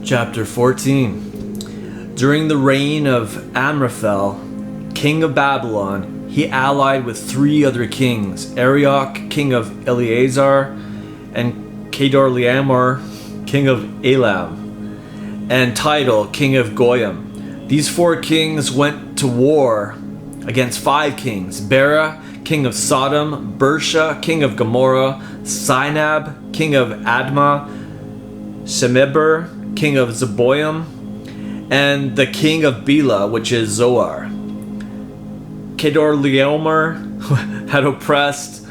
Chapter 14. During the reign of Amraphel, king of Babylon, he allied with three other kings, Arioch, king of Eleazar, and Kedorlaomer, king of Elam, and Tidal, king of Goyim. These four kings went to war against five kings, Bera, king of Sodom, Bersha, king of Gomorrah, Sinab, king of Admah, Shemeber, king of Zeboim, and the king of Bela, which is Zoar. Kedorlaomer had oppressed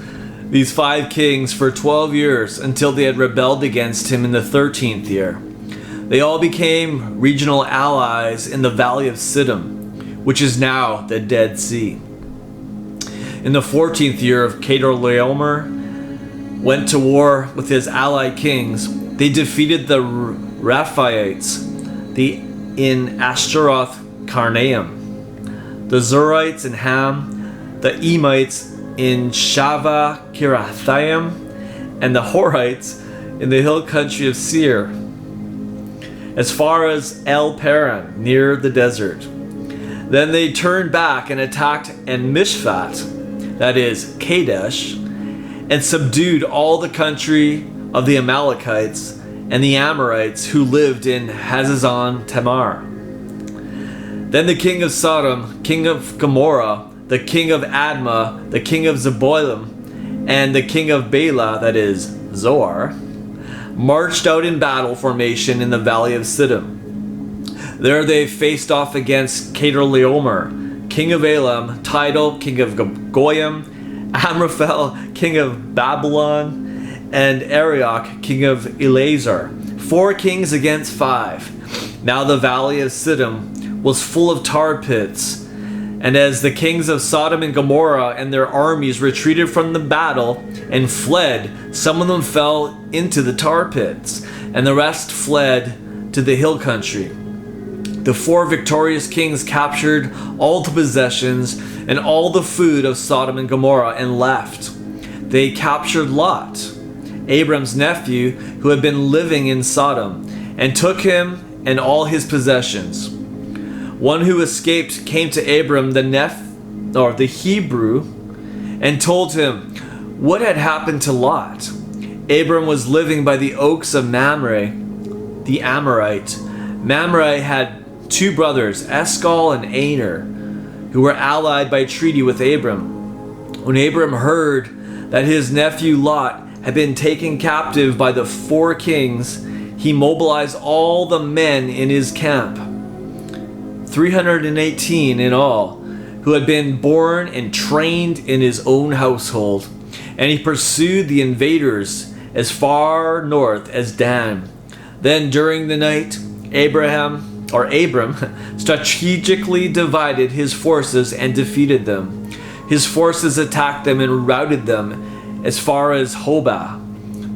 these five kings for 12 years until they had rebelled against him in the 13th year. They all became regional allies in the valley of Siddim, which is now the Dead Sea. In the 14th year of Kedorlaomer went to war with his allied kings, they defeated the Rephaites in Ashtaroth Karnaim, the Zurites in Ham, the Emites in Shava Kirathaim, and the Horites in the hill country of Seir, as far as El Paran, near the desert. Then they turned back and attacked En-Mishpat, that is Kadesh, and subdued all the country of the Amalekites and the Amorites who lived in Hazazon Tamar. Then the king of Sodom, king of Gomorrah, the king of Admah, the king of Zeboim, and the king of Bela, that is Zoar, marched out in battle formation in the valley of Siddim. There they faced off against Kedorlaomer, king of Elam, Tidal, king of Goyim, Amraphel, king of Babylon, and Arioch, king of Eleazar. 4 kings against 5. Now the valley of Siddim was full of tar pits, and as the kings of Sodom and Gomorrah and their armies retreated from the battle and fled, some of them fell into the tar pits, and the rest fled to the hill country. The 4 victorious kings captured all the possessions and all the food of Sodom and Gomorrah and left. They captured Lot, Abram's nephew, who had been living in Sodom, and took him and all his possessions. One who escaped came to Abram the Hebrew and told him what had happened to Lot. Abram was living by the oaks of Mamre, the Amorite. Mamre had 2 brothers, Eshcol and Aner, who were allied by treaty with Abram. When Abram heard that his nephew Lot had been taken captive by the 4 kings, he mobilized all the men in his camp, 318 in all, who had been born and trained in his own household, and he pursued the invaders as far north as Dan. Then during the night, Abram strategically divided his forces and defeated them. His forces attacked them and routed them as far as Hobah,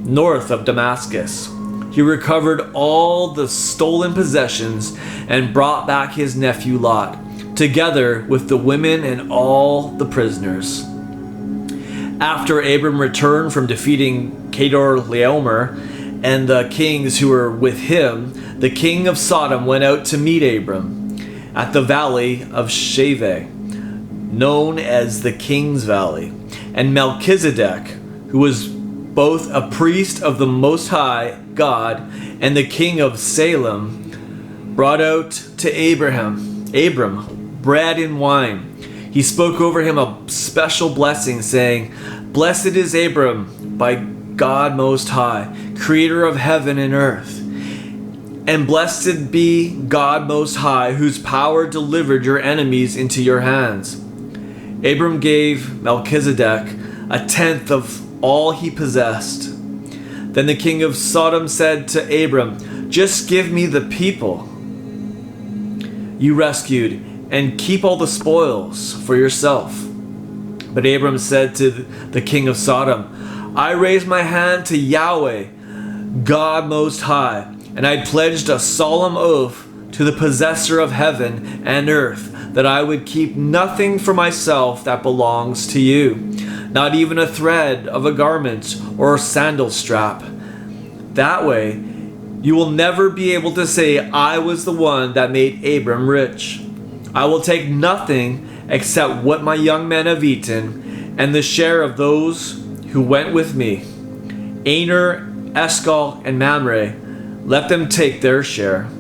north of Damascus. He recovered all the stolen possessions and brought back his nephew Lot, together with the women and all the prisoners. After Abram returned from defeating Kedorlaomer and the kings who were with him, the king of Sodom went out to meet Abram at the valley of Shaveh, known as the King's Valley. And Melchizedek, who was both a priest of the Most High God and the king of Salem, brought out to Abram bread and wine. He spoke over him a special blessing, saying, "Blessed is Abram by God Most High, creator of heaven and earth. And blessed be God Most High, whose power delivered your enemies into your hands." Abram gave Melchizedek 1/10 of all he possessed. Then the king of Sodom said to Abram, "Just give me the people you rescued and keep all the spoils for yourself." But Abram said to the king of Sodom, "I raised my hand to Yahweh, God Most High, and I pledged a solemn oath to the possessor of heaven and earth that I would keep nothing for myself that belongs to you, not even a thread of a garment or a sandal strap. That way You will never be able to say, I was the one that made Abram rich. I will take nothing except what my young men have eaten, and the share of those who went with me. Aner, Eshcol, and Mamre, let them take their share.